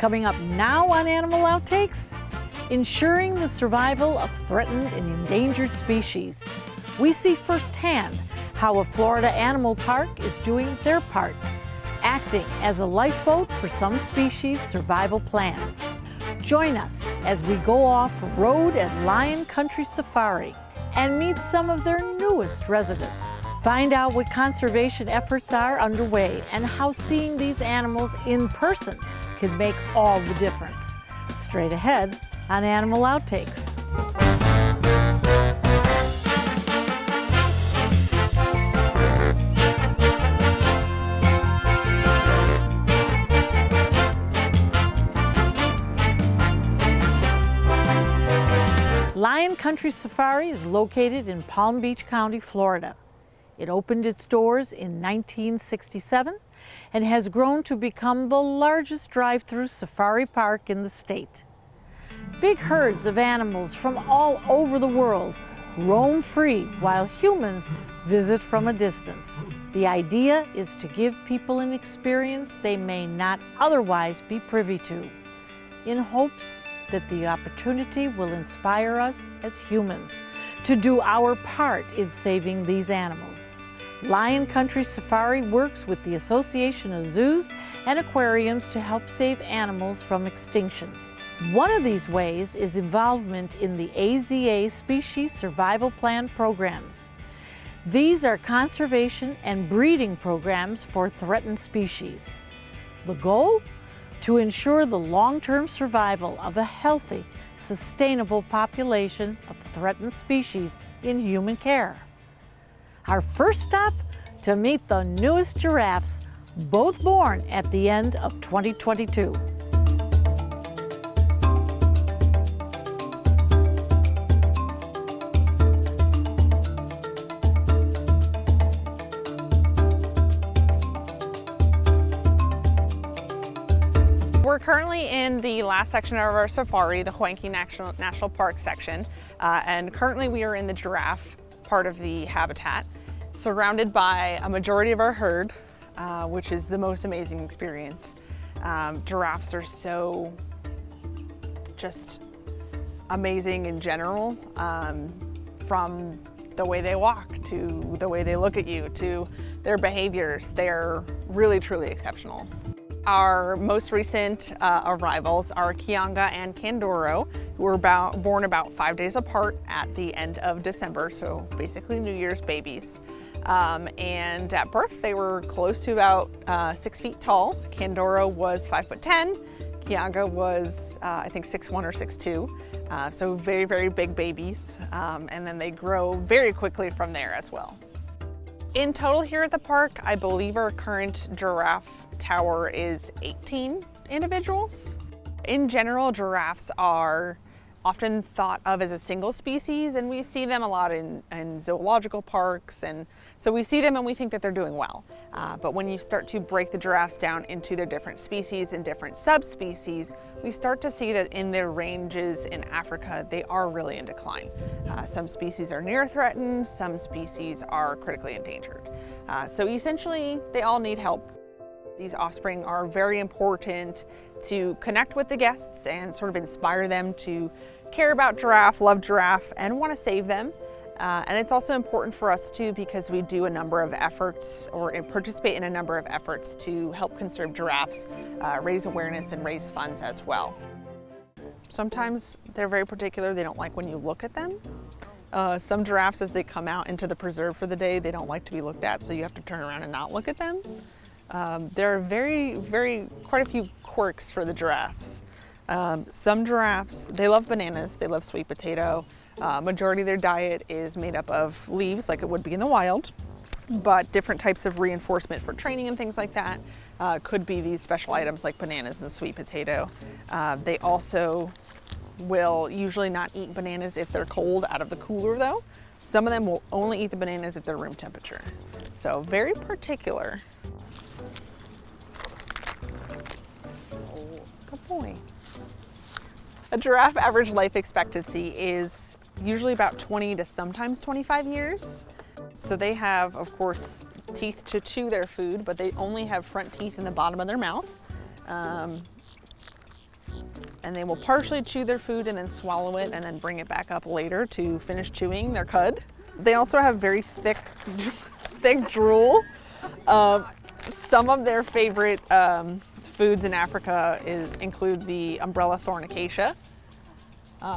Coming up now on Animal Outtakes, ensuring the survival of threatened and endangered species. We see firsthand how a Florida animal park is doing their part, acting as a lifeboat for some species' survival plans. Join us as we go off-road at Lion Country Safari and meet some of their newest residents. Find out what conservation efforts are underway and how seeing these animals in person can make all the difference. Straight ahead on Animal Outtakes. Lion Country Safari is located in Palm Beach County, Florida. It opened its doors in 1967 and has grown to become the largest drive-through safari park in the state. Big herds of animals from all over the world roam free while humans visit from a distance. The idea is to give people an experience they may not otherwise be privy to, in hopes that the opportunity will inspire us as humans to do our part in saving these animals. Lion Country Safari works with the Association of Zoos and Aquariums to help save animals from extinction. One of these ways is involvement in the AZA Species Survival Plan programs. These are conservation and breeding programs for threatened species. The goal? To ensure the long-term survival of a healthy, sustainable population of threatened species in human care. Our first stop, to meet the newest giraffes, both born at the end of 2022. We're currently in the last section of our safari, the Hawaii National Park section, and currently we are in the giraffe part of the habitat, surrounded by a majority of our herd, which is the most amazing experience. Giraffes are so just amazing in general, from the way they walk to the way they look at you to their behaviors. They're really, truly exceptional. Our most recent arrivals are Kianga and Kandoro, who were born about 5 days apart at the end of December, so basically New Year's babies. And at birth, they were close to about 6 feet tall. Kandoro was 5'10". Kianga was, I think, 6'1" or 6'2". So very, very big babies. And then they grow very quickly from there as well. In total here at the park, I believe our current giraffe tower is 18 individuals. In general, giraffes are often thought of as a single species, and we see them a lot in zoological parks, and so we see them and we think that they're doing well. But when you start to break the giraffes down into their different species and different subspecies, we start to see that in their ranges in Africa, they are really in decline. Some species are near threatened, some species are critically endangered. So essentially, they all need help. These offspring are very important to connect with the guests and sort of inspire them to care about giraffe, love giraffe, and want to save them. And it's also important for us too, because we do a number of efforts or participate in a number of efforts to help conserve giraffes, raise awareness and raise funds as well. Sometimes they're very particular. They don't like when you look at them. Some giraffes, as they come out into the preserve for the day, they don't like to be looked at, so you have to turn around and not look at them. There are quite a few quirks for the giraffes. Some giraffes, they love bananas, they love sweet potato. Majority of their diet is made up of leaves, like it would be in the wild, but different types of reinforcement for training and things like that could be these special items like bananas and sweet potato. They also will usually not eat bananas if they're cold out of the cooler though. Some of them will only eat the bananas if they're room temperature. So very particular. Good boy. A giraffe average life expectancy is usually about 20 to sometimes 25 years. So they have, of course, teeth to chew their food, but they only have front teeth in the bottom of their mouth. and they will partially chew their food and then swallow it and then bring it back up later to finish chewing their cud. They also have very thick drool. Some of their favorite foods in Africa include the umbrella thorn acacia,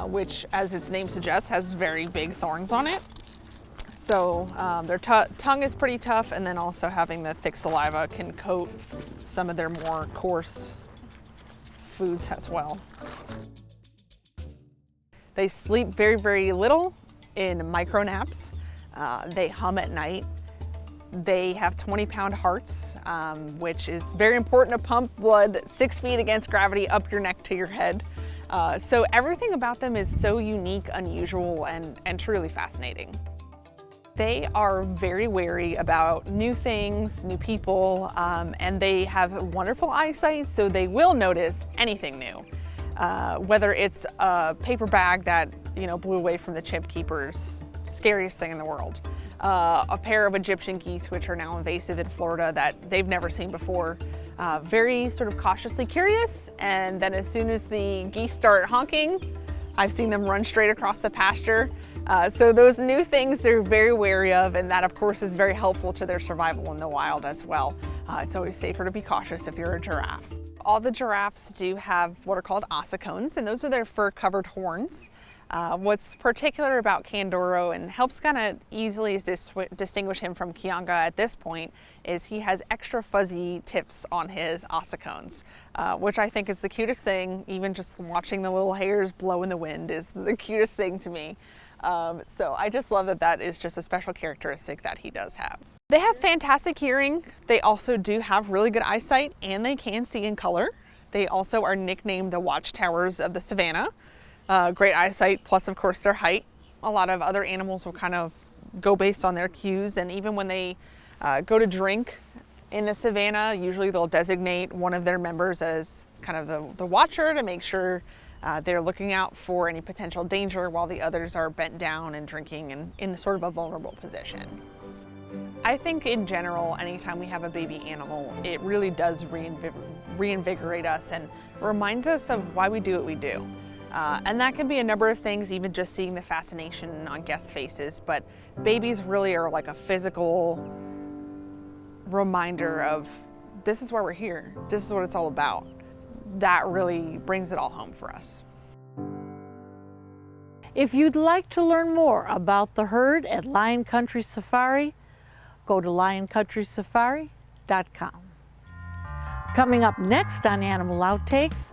which, as its name suggests, has very big thorns on it. So their tongue is pretty tough, and then also having the thick saliva can coat some of their more coarse foods as well. They sleep very, very little in micro naps. They hum at night. They have 20-pound hearts, which is very important to pump blood 6 feet against gravity up your neck to your head. So everything about them is so unique, unusual, and truly fascinating. They are very wary about new things, new people, and they have wonderful eyesight, so they will notice anything new. Whether it's a paper bag that blew away from the chimp keeper's scariest thing in the world, a pair of Egyptian geese, which are now invasive in Florida, that they've never seen before. Very sort of cautiously curious, and then as soon as the geese start honking, I've seen them run straight across the pasture. So those new things they're very wary of, and that of course is very helpful to their survival in the wild as well. It's always safer to be cautious if you're a giraffe. All the giraffes do have what are called ossicones, and those are their fur-covered horns. What's particular about Kandoro and helps kind of easily distinguish him from Kianga at this point is he has extra fuzzy tips on his ossicones, which I think is the cutest thing. Even just watching the little hairs blow in the wind is the cutest thing to me. So I just love that that is just a special characteristic that he does have. They have fantastic hearing. They also do have really good eyesight, and they can see in color. They also are nicknamed the watchtowers of the savannah. Great eyesight, plus of course their height. A lot of other animals will kind of go based on their cues, and even when they go to drink in the savannah, usually they'll designate one of their members as kind of the watcher to make sure they're looking out for any potential danger while the others are bent down and drinking and in sort of a vulnerable position. I think in general, anytime we have a baby animal, it really does reinvigorate us and reminds us of why we do what we do. And that can be a number of things, even just seeing the fascination on guests' faces, but babies really are like a physical reminder of this is why we're here, this is what it's all about. That really brings it all home for us. If you'd like to learn more about the herd at Lion Country Safari, go to lioncountrysafari.com. Coming up next on Animal Outtakes,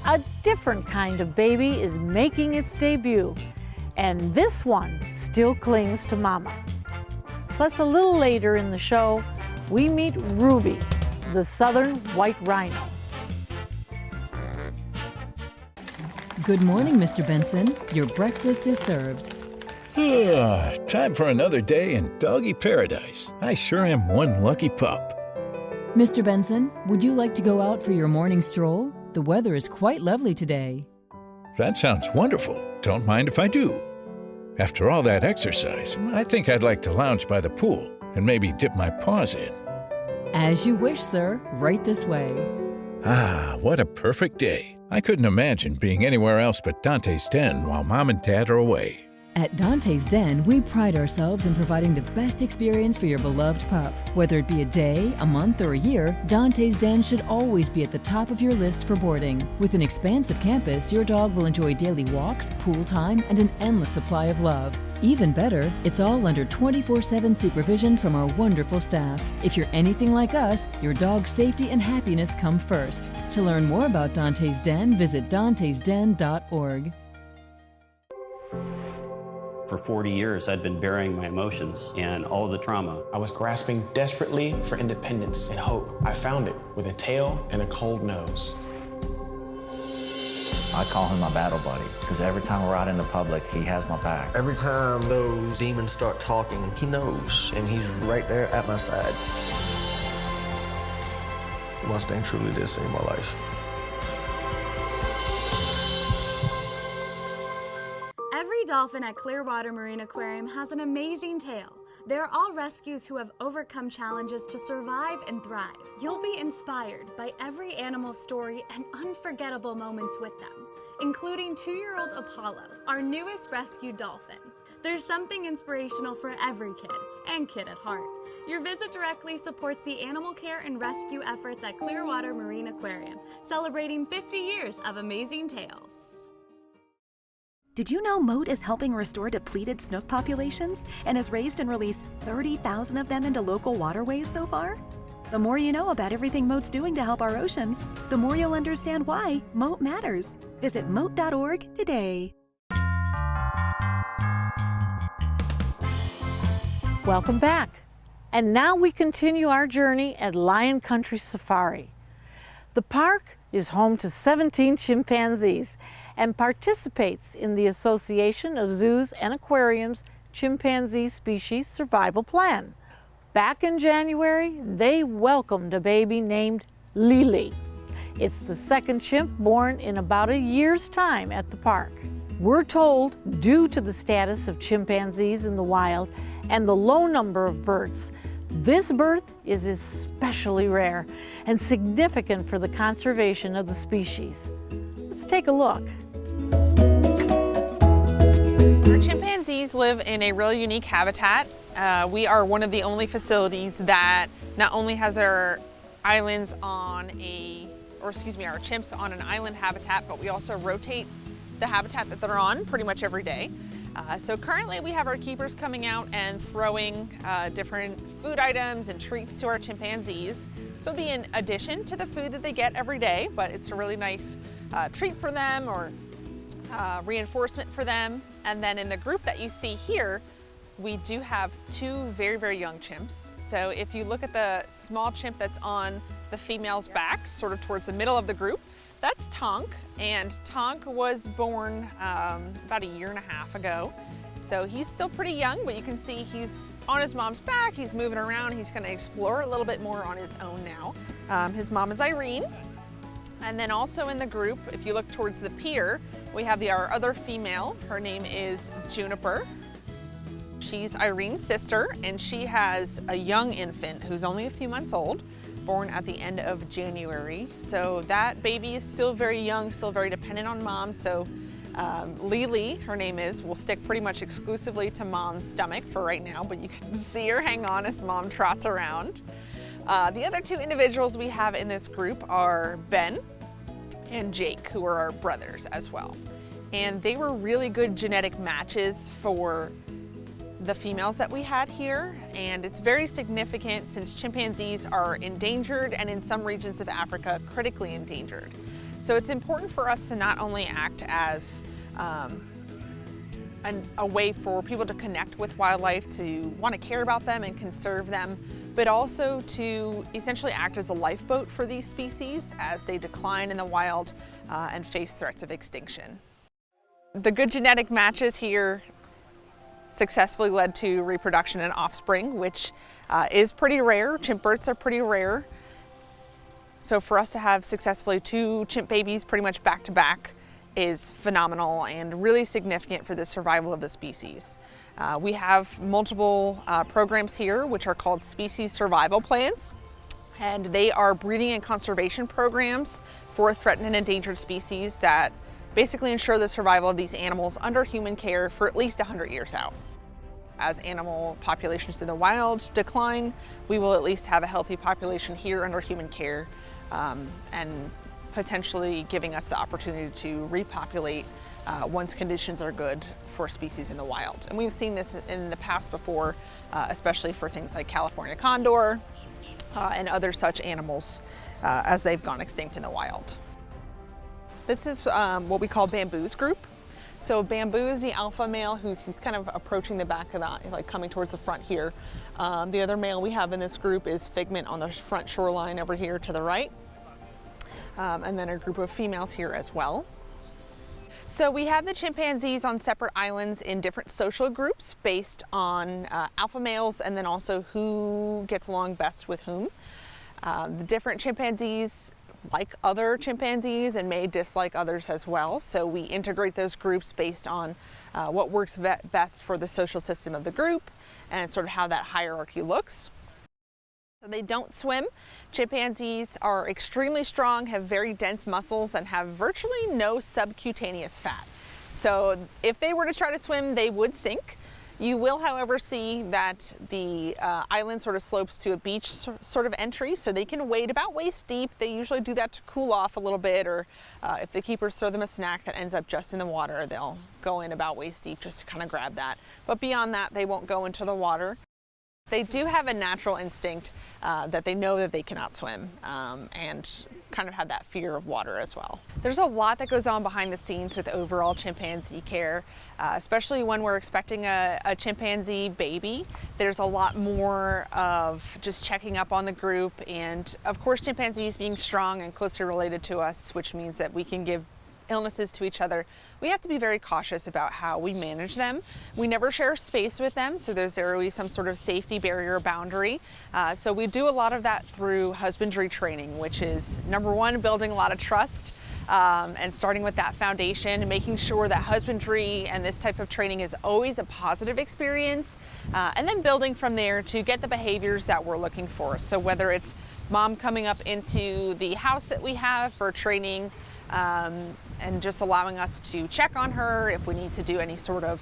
a different kind of baby is making its debut, and this one still clings to mama. Plus, a little later in the show, we meet Ruby, the Southern White Rhino. Good morning, Mr. Benson. Your breakfast is served. Time for another day in doggy paradise. I sure am one lucky pup. Mr. Benson, would you like to go out for your morning stroll? The weather is quite lovely today. That sounds wonderful. Don't mind if I do. After all that exercise, I think I'd like to lounge by the pool and maybe dip my paws in. As you wish, sir. Right this way. Ah, what a perfect day. I couldn't imagine being anywhere else but Dante's Den while Mom and Dad are away. At Dante's Den, we pride ourselves in providing the best experience for your beloved pup. Whether it be a day, a month, or a year, Dante's Den should always be at the top of your list for boarding. With an expansive campus, your dog will enjoy daily walks, pool time, and an endless supply of love. Even better, it's all under 24/7 supervision from our wonderful staff. If you're anything like us, your dog's safety and happiness come first. To learn more about Dante's Den, visit dantesden.org. For 40 years, I'd been burying my emotions and all the trauma. I was grasping desperately for independence and hope. I found it with a tail and a cold nose. I call him my battle buddy, because every time we're out in the public, he has my back. Every time those demons start talking, he knows, and he's right there at my side. Mustang truly did save my life. Every dolphin at Clearwater Marine Aquarium has an amazing tale. They're all rescues who have overcome challenges to survive and thrive. You'll be inspired by every animal's story and unforgettable moments with them, including 2-year-old Apollo, our newest rescued dolphin. There's something inspirational for every kid, and kid at heart. Your visit directly supports the animal care and rescue efforts at Clearwater Marine Aquarium, celebrating 50 years of amazing tales. Did you know Moat is helping restore depleted snook populations and has raised and released 30,000 of them into local waterways so far? The more you know about everything Moat's doing to help our oceans, the more you'll understand why Moat matters. Visit moat.org today. Welcome back. And now we continue our journey at Lion Country Safari. The park is home to 17 chimpanzees and participates in the Association of Zoos and Aquariums Chimpanzee Species Survival Plan. Back in January, they welcomed a baby named Lily. It's the second chimp born in about a year's time at the park. We're told, due to the status of chimpanzees in the wild and the low number of births, this birth is especially rare and significant for the conservation of the species. Let's take a look. Our chimpanzees live in a really unique habitat. We are one of the only facilities that not only has our islands on our chimps on an island habitat, but we also rotate the habitat that they're on pretty much every day. So currently we have our keepers coming out and throwing different food items and treats to our chimpanzees. So it'll be in addition to the food that they get every day, but it's a really nice treat for them or reinforcement for them. And then in the group that you see here, we do have 2 very, very young chimps. So if you look at the small chimp that's on the female's back, sort of towards the middle of the group, that's Tonk, and Tonk was born about a year and a half ago. So he's still pretty young, but you can see he's on his mom's back, he's moving around, he's gonna explore a little bit more on his own now. His mom is Irene. And then also in the group, if you look towards the pier, we have our other female. Her name is Juniper. She's Irene's sister, and she has a young infant who's only a few months old, born at the end of January. So that baby is still very young, still very dependent on mom. So Lily, her name is, will stick pretty much exclusively to mom's stomach for right now, but you can see her hang on as mom trots around. The other 2 individuals we have in this group are Ben and Jake, who are our brothers as well. And they were really good genetic matches for the females that we had here, and it's very significant since chimpanzees are endangered and in some regions of Africa critically endangered. So it's important for us to not only act as a way for people to connect with wildlife, to want to care about them and conserve them, but also to essentially act as a lifeboat for these species as they decline in the wild and face threats of extinction. The good genetic matches here successfully led to reproduction and offspring, which is pretty rare. Chimp births are pretty rare. So for us to have successfully 2 chimp babies pretty much back to back is phenomenal and really significant for the survival of the species. We have multiple programs here which are called species survival plans, and they are breeding and conservation programs for threatened and endangered species that basically ensure the survival of these animals under human care for at least 100 years out. As animal populations in the wild decline, we will at least have a healthy population here under human care, and potentially giving us the opportunity to repopulate once conditions are good for species in the wild. And we've seen this in the past before, especially for things like California condor and other such animals as they've gone extinct in the wild. This is what we call Bamboo's group. So Bamboo is the alpha male he's kind of approaching the back of that, like coming towards the front here. The other male we have in this group is Figment on the front shoreline over here to the right. And then a group of females here as well. So we have the chimpanzees on separate islands in different social groups based on alpha males and then also who gets along best with whom. The different chimpanzees like other chimpanzees and may dislike others as well. So we integrate those groups based on what works best for the social system of the group and sort of how that hierarchy looks. So they don't swim. Chimpanzees are extremely strong, have very dense muscles, and have virtually no subcutaneous fat. So if they were to try to swim, they would sink. You will, however, see that the island sort of slopes to a beach sort of entry, so they can wade about waist deep. They usually do that to cool off a little bit, or if the keepers throw them a snack that ends up just in the water, they'll go in about waist deep just to kind of grab that. But beyond that, they won't go into the water. They do have a natural instinct that they know that they cannot swim and kind of have that fear of water as well. There's a lot that goes on behind the scenes with overall chimpanzee care, especially when we're expecting a chimpanzee baby. There's a lot more of just checking up on the group, and of course chimpanzees being strong and closely related to us, which means that we can give illnesses to each other. We have to be very cautious about how we manage them. We never share space with them, so there's always some sort of safety barrier boundary. So we do a lot of that through husbandry training, which is number one, building a lot of trust and starting with that foundation and making sure that husbandry and this type of training is always a positive experience, and then building from there to get the behaviors that we're looking for. So whether it's mom coming up into the house that we have for training, and just allowing us to check on her. If we need to do any sort of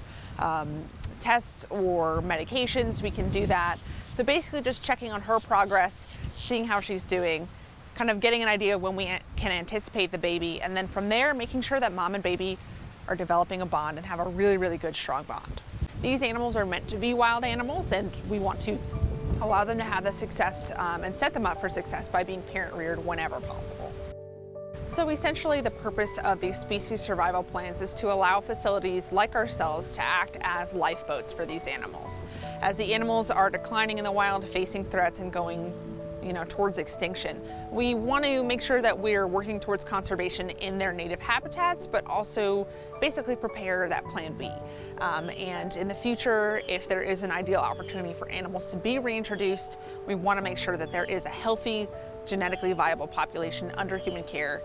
tests or medications, we can do that. So basically just checking on her progress, seeing how she's doing, kind of getting an idea of when we can anticipate the baby, and then from there making sure that mom and baby are developing a bond and have a really, really good, strong bond. These animals are meant to be wild animals, and we want to allow them to have the success and set them up for success by being parent reared whenever possible. So essentially the purpose of these species survival plans is to allow facilities like ourselves to act as lifeboats for these animals. As the animals are declining in the wild, facing threats and going towards extinction, we want to make sure that we're working towards conservation in their native habitats, but also basically prepare that plan B. And in the future, if there is an ideal opportunity for animals to be reintroduced, we want to make sure that there is a healthy, genetically viable population under human care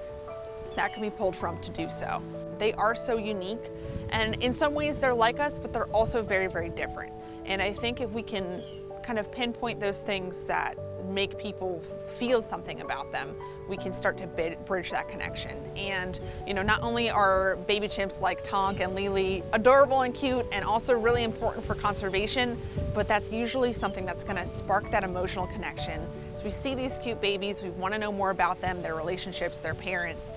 that can be pulled from to do so. They are so unique, and in some ways they're like us, but they're also very, very different. And I think if we can kind of pinpoint those things that make people feel something about them, we can start to bridge that connection. And not only are baby chimps like Tonk and Lily adorable and cute and also really important for conservation, but that's usually something that's going to spark that emotional connection. So we see these cute babies, we want to know more about them, their relationships, their parents,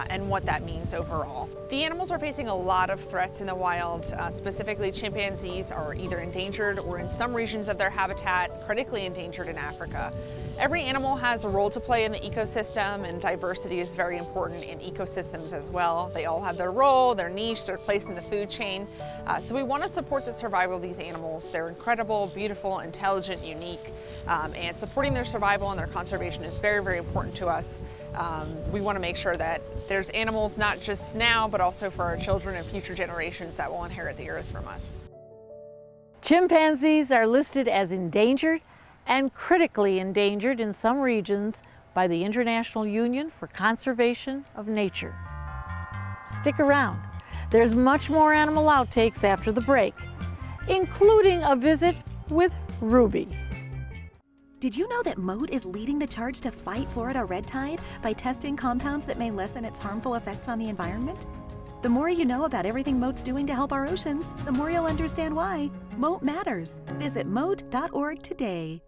and what that means overall. The animals are facing a lot of threats in the wild. Specifically, chimpanzees are either endangered or in some regions of their habitat, critically endangered in Africa. Every animal has a role to play in the ecosystem, and diversity is very important in ecosystems as well. They all have their role, their niche, their place in the food chain. So we want to support the survival of these animals. They're incredible, beautiful, intelligent, unique, and supporting their survival and their conservation is very, very important to us. We want to make sure that there's animals not just now, but also for our children and future generations that will inherit the earth from us. Chimpanzees are listed as endangered and critically endangered in some regions by the International Union for Conservation of Nature. Stick around. There's much more animal outtakes after the break, including a visit with Ruby. Did you know that Moat is leading the charge to fight Florida red tide by testing compounds that may lessen its harmful effects on the environment? The more you know about everything Moat's doing to help our oceans, the more you'll understand why Moat matters. Visit moat.org today.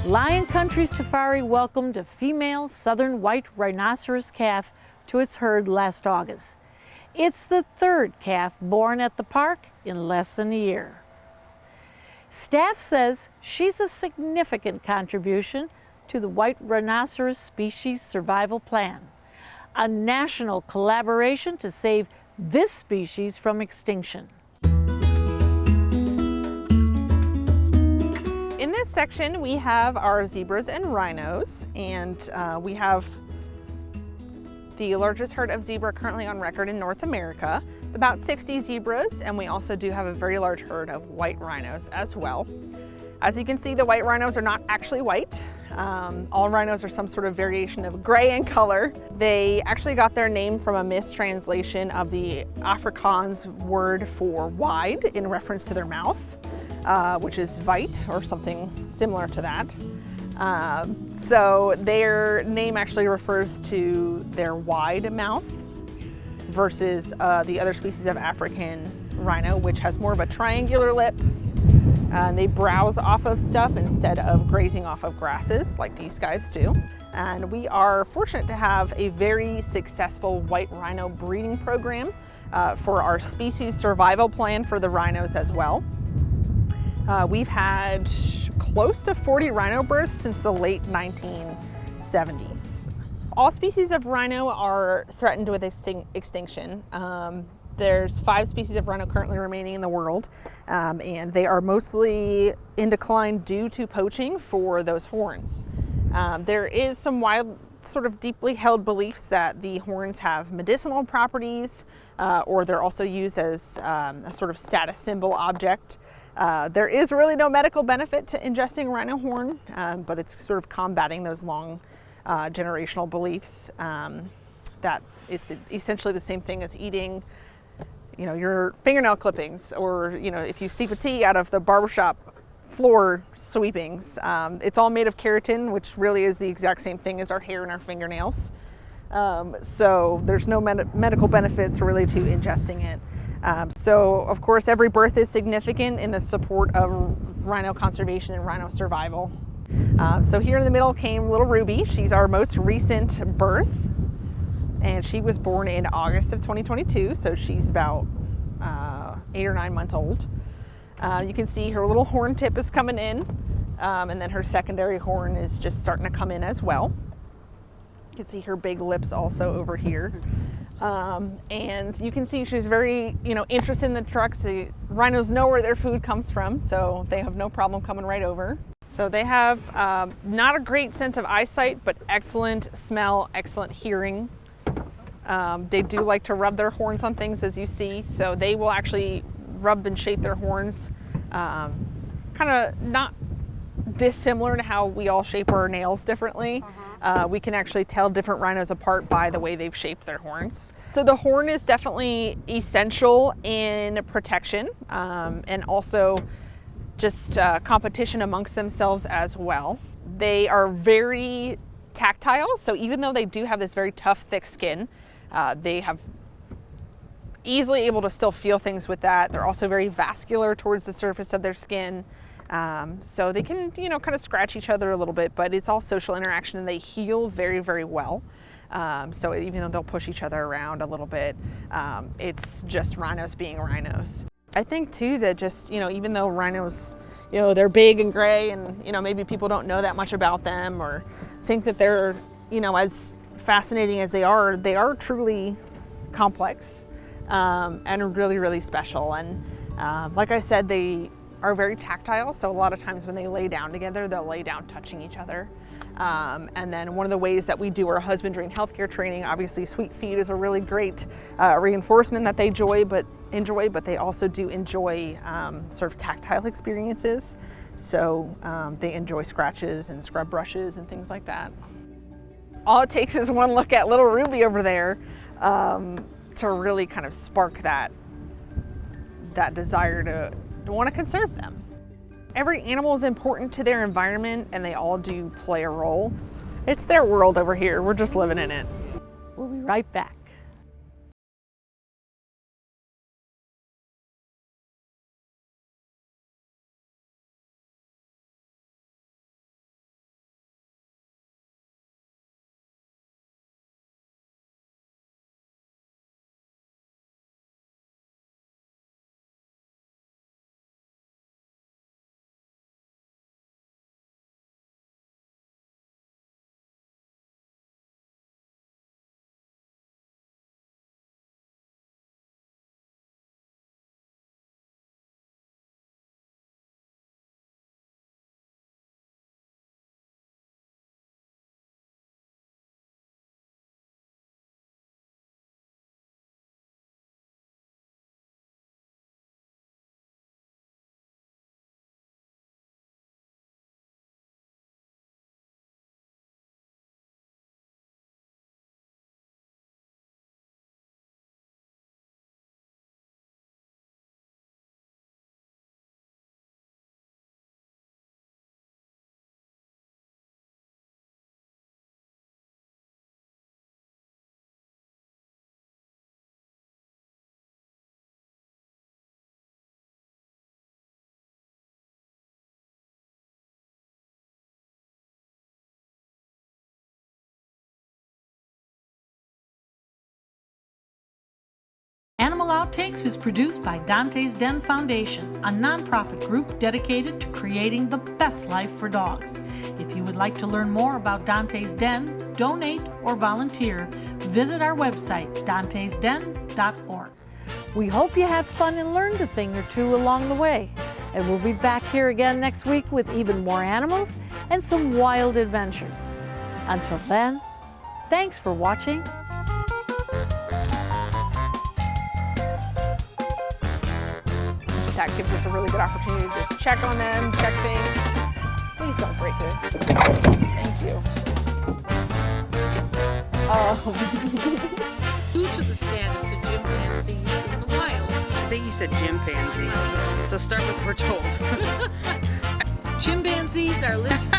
Lion Country Safari welcomed a female southern white rhinoceros calf to its herd last August. It's the third calf born at the park in less than a year. Staff says she's a significant contribution to the white rhinoceros species survival plan, a national collaboration to save this species from extinction. In this section, we have our zebras and rhinos, and we have the largest herd of zebra currently on record in North America, about 60 zebras, and we also do have a very large herd of white rhinos as well. As you can see, the white rhinos are not actually white. All rhinos are some sort of variation of gray in color. They actually got their name from a mistranslation of the Afrikaans word for wide in reference to their mouth, which is vite or something similar to that. So their name actually refers to their wide mouth versus the other species of African rhino, which has more of a triangular lip. They browse off of stuff instead of grazing off of grasses like these guys do. And we are fortunate to have a very successful white rhino breeding program for our species survival plan for the rhinos as well. We've had close to 40 rhino births since the late 1970s. All species of rhino are threatened with extinction. There's 5 species of rhino currently remaining in the world, and they are mostly in decline due to poaching for those horns. There is some wild, sort of deeply held beliefs that the horns have medicinal properties, or they're also used as a sort of status symbol object. There is really no medical benefit to ingesting rhino horn, but it's sort of combating those long generational beliefs that it's essentially the same thing as eating, your fingernail clippings, or, if you steep a tea out of the barbershop floor sweepings. It's all made of keratin, which really is the exact same thing as our hair and our fingernails. So there's no medical benefits really to ingesting it. So of course, every birth is significant in the support of rhino conservation and rhino survival. So here in the middle came little Ruby. She's our most recent birth, and she was born in August of 2022. So she's about 8 or 9 months old. You can see her little horn tip is coming in, and then her secondary horn is just starting to come in as well. You can see her big lips also over here. And you can see she's very, interested in the trucks. The rhinos know where their food comes from, so they have no problem coming right over. So they have not a great sense of eyesight, but excellent smell, excellent hearing. They do like to rub their horns on things, as you see, so they will actually rub and shape their horns, kind of not dissimilar to how we all shape our nails differently. We can actually tell different rhinos apart by the way they've shaped their horns. So the horn is definitely essential in protection, and also just competition amongst themselves as well. They are very tactile, so even though they do have this very tough, thick skin, they have easily able to still feel things with that. They're also very vascular towards the surface of their skin. So they can, kind of scratch each other a little bit, but it's all social interaction, and they heal very, very well. So even though they'll push each other around a little bit, it's just rhinos being rhinos. I think too that just, even though rhinos, they're big and gray, and, maybe people don't know that much about them or think that they're, as fascinating as they are truly complex, and really, really special. And like I said, they are very tactile, so a lot of times when they lay down together, they'll lay down touching each other. And then one of the ways that we do our husbandry and healthcare training, obviously sweet feed is a really great reinforcement that they enjoy, but they also do enjoy sort of tactile experiences. So they enjoy scratches and scrub brushes and things like that. All it takes is one look at little Ruby over there to really kind of spark that desire to want to conserve them. Every animal is important to their environment, and they all do play a role. It's their world over here. We're just living in it. We'll be right back. Animal Outtakes is produced by Dante's Den Foundation, a nonprofit group dedicated to creating the best life for dogs. If you would like to learn more about Dante's Den, donate, or volunteer, visit our website, dantesden.org. We hope you had fun and learned a thing or two along the way. And we'll be back here again next week with even more animals and some wild adventures. Until then, thanks for watching. That gives us a really good opportunity to just check on them, check things. Please don't break this. Thank you. Due to the status of chimpanzees in the wild. I think you said chimpanzees. So start with we're told. Chimpanzees are listed.